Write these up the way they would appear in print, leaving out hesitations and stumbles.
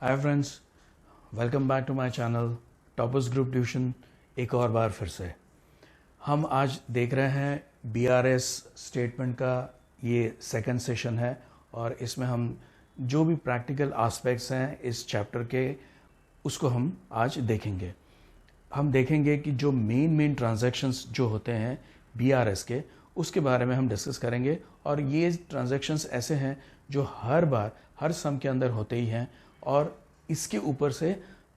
Hi friends, welcome back to my channel toppers group tuition. एक और बार फिर से हम आज देख रहे हैं बीआरएस स्टेटमेंट का ये सेकंड सेशन है और इसमें हम जो भी प्रैक्टिकल एस्पेक्ट्स हैं इस चैप्टर के उसको हम आज देखेंगे। हम देखेंगे कि जो मेन ट्रांजैक्शंस जो होते हैं बीआरएस के उसके बारे में हम डिस्कस करेंगे और ये ट्रांजैक्शंस ऐसे हैं जो हर बार हर सम के अंदर होते ही हैं और इसके ऊपर से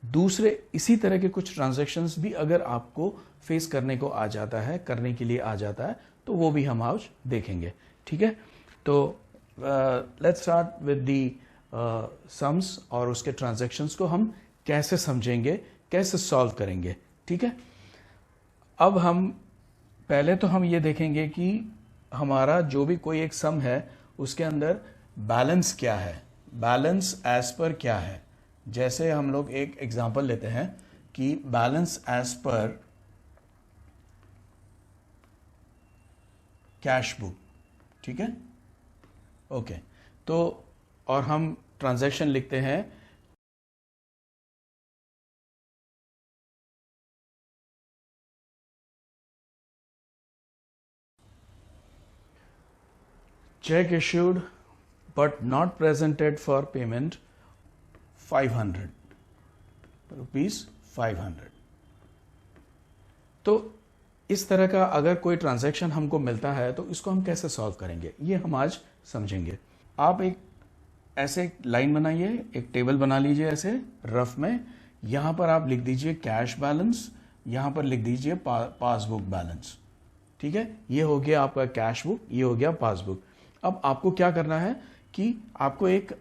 दूसरे इसी तरह के कुछ ट्रांजैक्शंस भी अगर आपको फेस करने को आ जाता है, करने के लिए आ जाता है, तो वो भी हम आज देखेंगे। ठीक है, तो let's start with the sums और उसके ट्रांजैक्शंस को हम कैसे समझेंगे, कैसे सॉल्व करेंगे। ठीक है, अब हम पहले तो हम ये देखेंगे कि हमारा जो भी कोई एक सम है उसके अंदर बैलेंस क्या है, बैलेंस एज पर क्या है। जैसे हम लोग एक एग्जांपल लेते हैं कि balance as per cash book. ठीक है, ओके, तो और हम ट्रांजैक्शन लिखते हैं check issued but not presented for payment 500 rupees 500। तो इस तरह का अगर कोई ट्रांजैक्शन हमको मिलता है तो इसको हम कैसे सॉल्व करेंगे ये हम आज समझेंगे। आप एक ऐसे लाइन बनाइए, एक टेबल बना लीजिए ऐसे रफ में। यहां पर आप लिख दीजिए कैश बैलेंस, यहां पर लिख दीजिए पासबुक बैलेंस। ठीक है, ये हो गया आपका कैश बुक, ये हो गया पासबुक। अब आपको क्या करना है कि आपको एक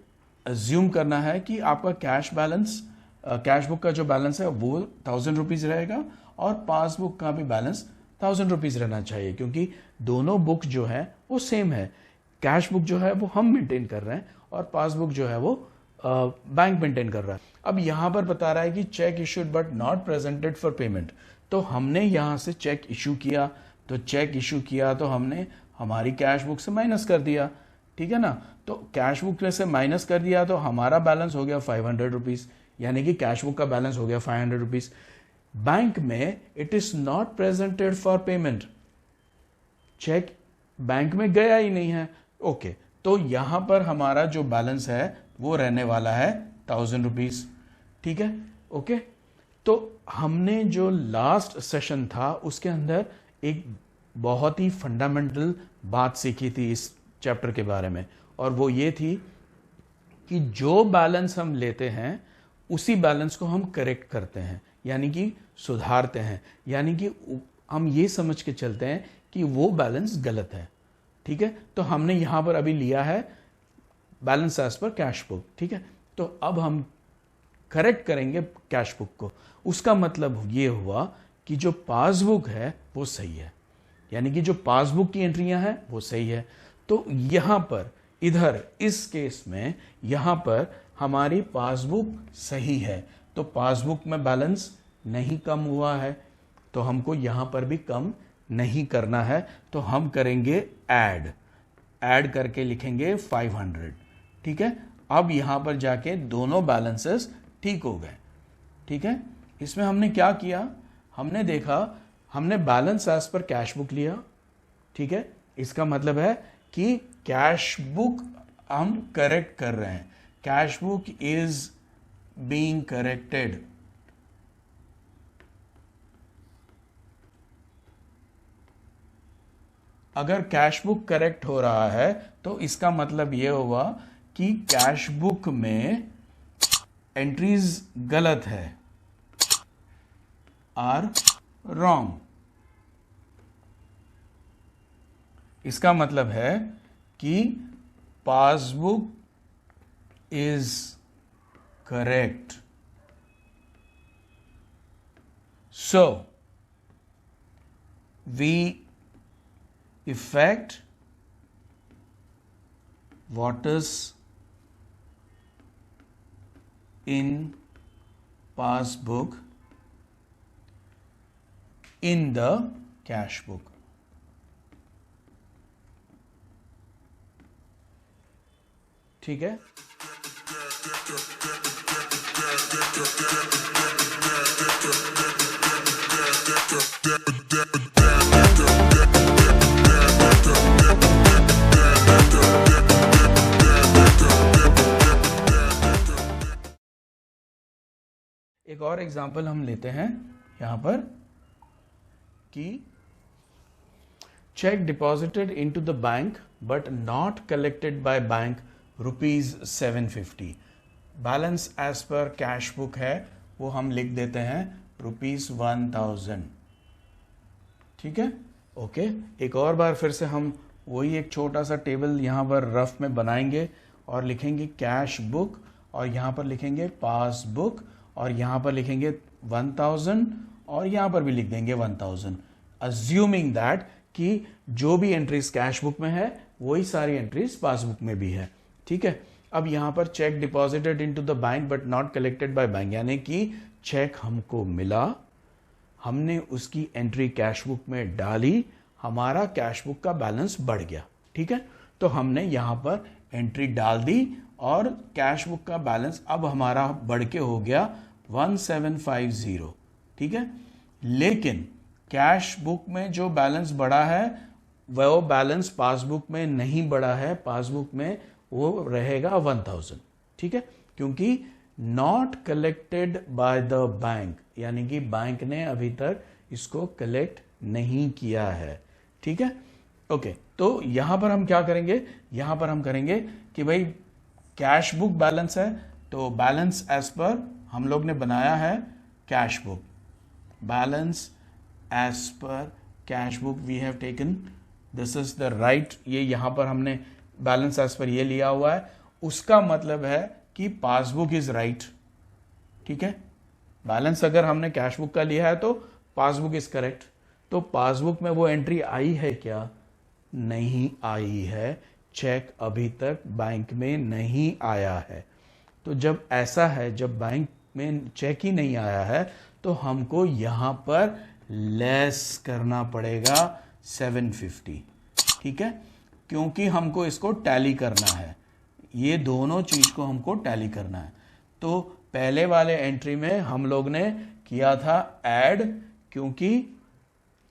अज्यूम करना है कि आपका कैश बैलेंस, कैश बुक का जो बैलेंस है वो 1000 रुपीज रहेगा और पासबुक का भी बैलेंस 1000 रुपीज रहना चाहिए, क्योंकि दोनों बुक जो है वो सेम है। कैश बुक जो है वो हम मेंटेन कर रहे हैं और पासबुक जो है वो बैंक मेंटेन कर रहा है। अब यहां पर बता रहा है कि check issued but not presented for payment, तो हमने यहां से चेक इशू किया, तो चेक इशू किया तो हमने हमारी कैश बुक से माइनस कर दिया। ठीक है ना, तो कैश बुक में से माइनस कर दिया तो हमारा बैलेंस हो गया 500 रुपीज, यानी कि कैश बुक का बैलेंस हो गया 500 रुपीज। बैंक में it is not presented for payment, cheque bank में गया ही नहीं है। ओके, तो यहां पर हमारा जो बैलेंस है वो रहने वाला है 1000 रुपीज। ठीक है, ओके, तो हमने जो लास्ट सेशन था उसके अंदर एक बहुत ही फंडामेंटल बात सीखी थी इस चैप्टर के बारे में, और वो ये थी कि जो बैलेंस हम लेते हैं उसी बैलेंस को हम करेक्ट करते हैं, यानी कि सुधारते हैं, यानी कि हम ये समझ के चलते हैं कि वो बैलेंस गलत है। ठीक है, तो हमने यहां पर अभी लिया है balance as per cash book. ठीक है, तो अब हम करेक्ट करेंगे कैश बुक को। उसका मतलब ये हुआ कि जो पासबुक है वो सही है, यानी कि जो पासबुक की एंट्रियां हैं वो सही है। तो यहां पर इधर इस केस में यहां पर हमारी पासबुक सही है, तो पासबुक में बैलेंस नहीं कम हुआ है, तो हमको यहां पर भी कम नहीं करना है, तो हम करेंगे ऐड करके लिखेंगे 500। ठीक है, अब यहां पर जाके दोनों बैलेंसेस ठीक हो गए। ठीक है, इसमें हमने क्या किया, हमने देखा, हमने balance as per cash book लिया। ठीक है, इसका मतलब है कि कैश बुक हम करेक्ट कर रहे हैं, cash book is being corrected. अगर कैश बुक करेक्ट हो रहा है तो इसका मतलब यह हुआ कि कैश बुक में एंट्रीज गलत है, आर रॉन्ग। इसका मतलब है कि passbook is correct, so we effect what is in passbook in the cash book। ठीक है, एक और एग्जांपल हम लेते हैं यहां पर कि cheque deposited into the bank but not collected by bank ₹750। Balance as per cash book है वो हम लिख देते हैं ₹1000। ठीक है, ओके। एक और बार फिर से हम वही एक छोटा सा टेबल यहां पर रफ में बनाएंगे और लिखेंगे कैश बुक और यहां पर लिखेंगे पासबुक और यहां पर लिखेंगे 1000 और यहां पर भी लिख देंगे 1000, अज्यूमिंग दैट कि जो भी एंट्रीज कैश बुक में है वही सारी एंट्रीज पासबुक में भी है। ठीक है, अब यहां पर check deposited into the bank but not collected by bank, यानी कि चेक हमको मिला, हमने उसकी एंट्री कैश बुक में डाली, हमारा कैश बुक का बैलेंस बढ़ गया। ठीक है, तो हमने यहां पर एंट्री डाल दी और कैश बुक का बैलेंस अब हमारा बढ़ के हो गया 1750। ठीक है, लेकिन कैश बुक में जो बैलेंस बढ़ा है वो बैलेंस पासबुक में नहीं बढ़ा है, पासबुक में वो रहेगा 1000। ठीक है, क्योंकि not collected by the bank, यानी कि बैंक ने अभी तक इसको कलेक्ट नहीं किया है। ठीक है, ओके। तो यहां पर हम क्या करेंगे, यहां पर हम करेंगे कि भाई कैश बुक बैलेंस है तो बैलेंस एज पर हम लोग ने बनाया है cash book, balance as per cash book we have taken, this is the right, ये यहां पर हमने बैलेंस एज पर ये लिया हुआ है, उसका मतलब है कि पासबुक इज राइट। ठीक है, बैलेंस अगर हमने कैश बुक का लिया है तो पासबुक इज करेक्ट। तो पासबुक में वो एंट्री आई है क्या? नहीं आई है, चेक अभी तक बैंक में नहीं आया है। तो जब ऐसा है, जब बैंक में चेक ही नहीं आया है तो हमको यहां पर लेस करना पड़ेगा 750। ठीक है, क्योंकि हमको इसको टैली करना है, ये दोनों चीज को हमको टैली करना है। तो पहले वाले एंट्री में हम लोग ने किया था ऐड, क्योंकि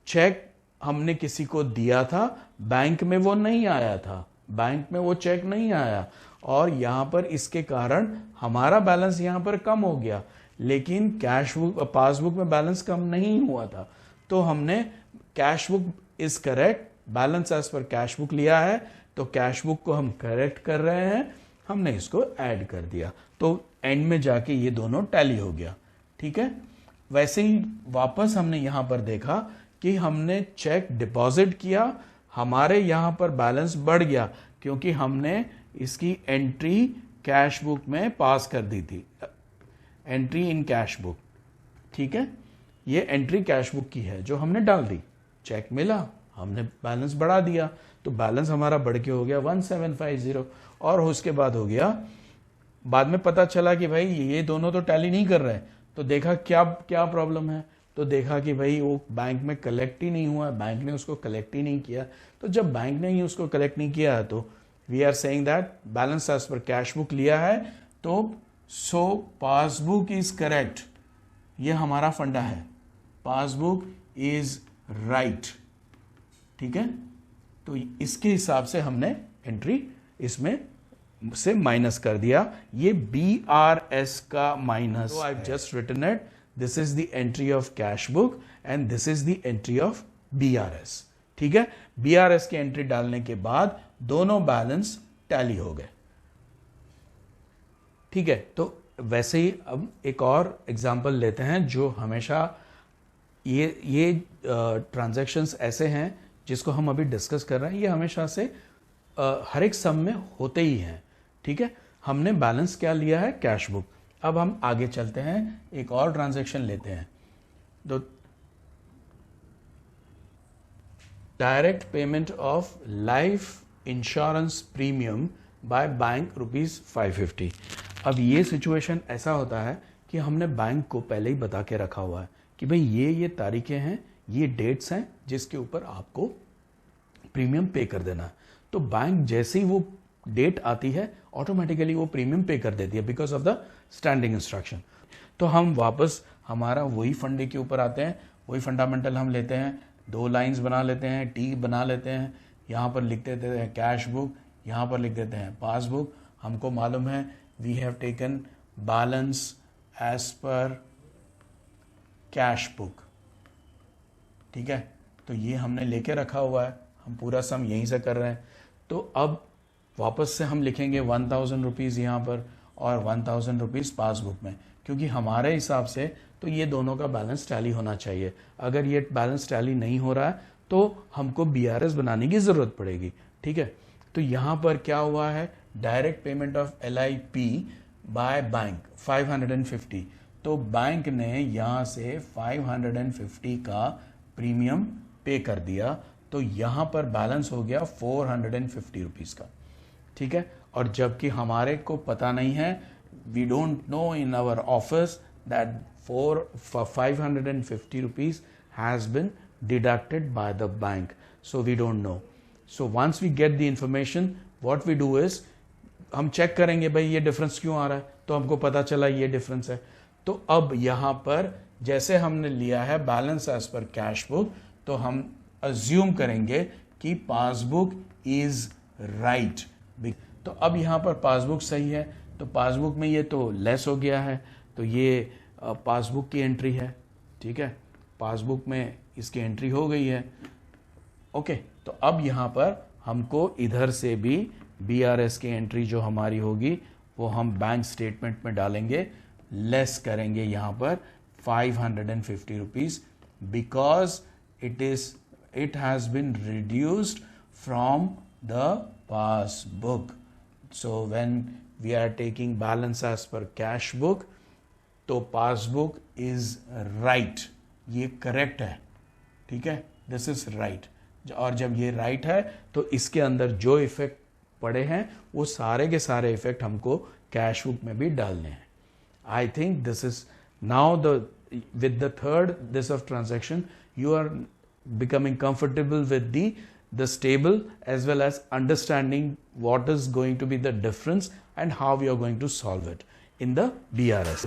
चेक हमने किसी को दिया था, बैंक में वो नहीं आया था, बैंक में वो चेक नहीं आया और यहां पर इसके कारण हमारा बैलेंस यहां पर कम हो गया, लेकिन कैश बुक पासबुक में बैलेंस कम नहीं हुआ था। तो हमने cash book is correct, balance as per cash book लिया है, तो कैश बुक को हम करेक्ट कर रहे हैं, हमने इसको ऐड कर दिया, तो एंड में जाके ये दोनों टैली हो गया। ठीक है, वैसे ही वापस हमने यहां पर देखा कि हमने चेक डिपॉजिट किया, हमारे यहां पर बैलेंस बढ़ गया क्योंकि हमने इसकी एंट्री कैश बुक में पास कर दी थी, एंट्री इन कैश बुक। ठीक है, ये एंट्री कैश बुक की है जो हमने डाल दी, चेक मिला, हमने बैलेंस बढ़ा दिया, तो बैलेंस हमारा बढ़ के हो गया 1750 और उसके बाद हो गया, बाद में पता चला कि भाई ये दोनों तो टैली नहीं कर रहे, तो देखा क्या क्या प्रॉब्लम है, तो देखा कि भाई वो बैंक में कलेक्ट ही नहीं हुआ, बैंक ने उसको कलेक्ट ही नहीं किया। तो जब बैंक ने ही उसको कलेक्ट नहीं किया तो we are saying that balance as per cash book लिया है, तो सो पासबुक इज करेक्ट, ये हमारा फंडा है, पासबुक इज राइट। ठीक है, तो इसके हिसाब से हमने एंट्री इसमें से माइनस कर दिया, ये BRS का minus. So I've just written it. This is the entry of cash book and this is the entry of BRS. ठीक है, BRS की एंट्री डालने के बाद दोनों बैलेंस टैली हो गए। ठीक है, तो वैसे ही अब एक और एग्जांपल लेते हैं जो हमेशा ये ट्रांजैक्शंस ऐसे हैं जिसको हम अभी डिस्कस कर रहे हैं, ये हमेशा से हर एक सम में होते ही हैं। ठीक है, हमने बैलेंस क्या लिया है, कैश बुक। अब हम आगे चलते हैं, एक और ट्रांजैक्शन लेते हैं, तो direct payment of life insurance premium by bank ₹550। अब ये सिचुएशन ऐसा होता है कि हमने बैंक को पहले ही बता के रखा हुआ है कि भाई ये तारीखें हैं, ये डेट्स हैं जिसके ऊपर आपको प्रीमियम पे कर देना है। तो बैंक जैसे ही वो डेट आती है ऑटोमेटिकली वो प्रीमियम पे कर देती है because of the standing instruction. तो हम वापस हमारा वही फंडे के ऊपर आते हैं, वही फंडामेंटल हम लेते हैं, 2 लाइंस बना लेते हैं, टी बना लेते हैं, यहाँ पर लिख देते हैं कैश बुक, यहाँ पर लिख देते हैं पासबुक। हमको मालूम है we have taken balance as per cash book, ठीक है। तो ये हमने लेके रखा हुआ है, हम पूरा सम यहीं से कर रहे हैं। तो अब वापस से हम लिखेंगे 1000 रुपीज़ यहाँ पर और 1000 रुपीज़ पासबुक में, क्योंकि हमारे हिसाब से तो ये दोनों का बैलेंस टैली होना चाहिए। अगर ये बैलेंस टैली नहीं हो रहा है तो हमको BRS बनाने की ज़रूरत पड़ेगी, ठीक है। तो यहाँ पर क्या हुआ है, direct payment of LIP by bank 550। तो बैंक ने यहाँ से 550 का प्रीमियम पे कर दिया, तो यहाँ पर बैलेंस हो गया 450 रुपीज़ का, ठीक है। और जबकि हमारे को पता नहीं है, we don't know in our office that 550 rupees has been deducted by the bank, so we don't know. So once we get the information, what we do is हम चेक करेंगे भाई ये डिफरेंस क्यों आ रहा है, तो हमको पता चला ये डिफरेंस है। तो अब यहाँ पर जैसे हमने लिया है balance as per cash book, तो हम अज्यूम करेंगे कि पासबुक इज राइट। तो अब यहाँ पर पासबुक सही है, तो पासबुक में ये तो लेस हो गया है, तो ये पासबुक की एंट्री है, ठीक है। पासबुक में इसकी एंट्री हो गई है, ओके। तो अब यहाँ पर हमको इधर से भी BRS की एंट्री जो हमारी होगी वो हम बैंक स्टेटमेंट में डालेंगे, लेस करेंगे यहाँ पर 550 rupees, because it has been reduced from the passbook. So when we are taking balance as per cash book, तो पासबुक इज राइट, ये करेक्ट है, ठीक है, दिस इज राइट। और जब ये राइट है तो इसके अंदर जो इफेक्ट पड़े हैं वो सारे के सारे इफेक्ट हमको कैश बुक में भी डालने हैं। I think this is now the with the third this of transaction you are becoming comfortable with the table as well as understanding what is going to be the difference and how we are going to solve it in the BRS.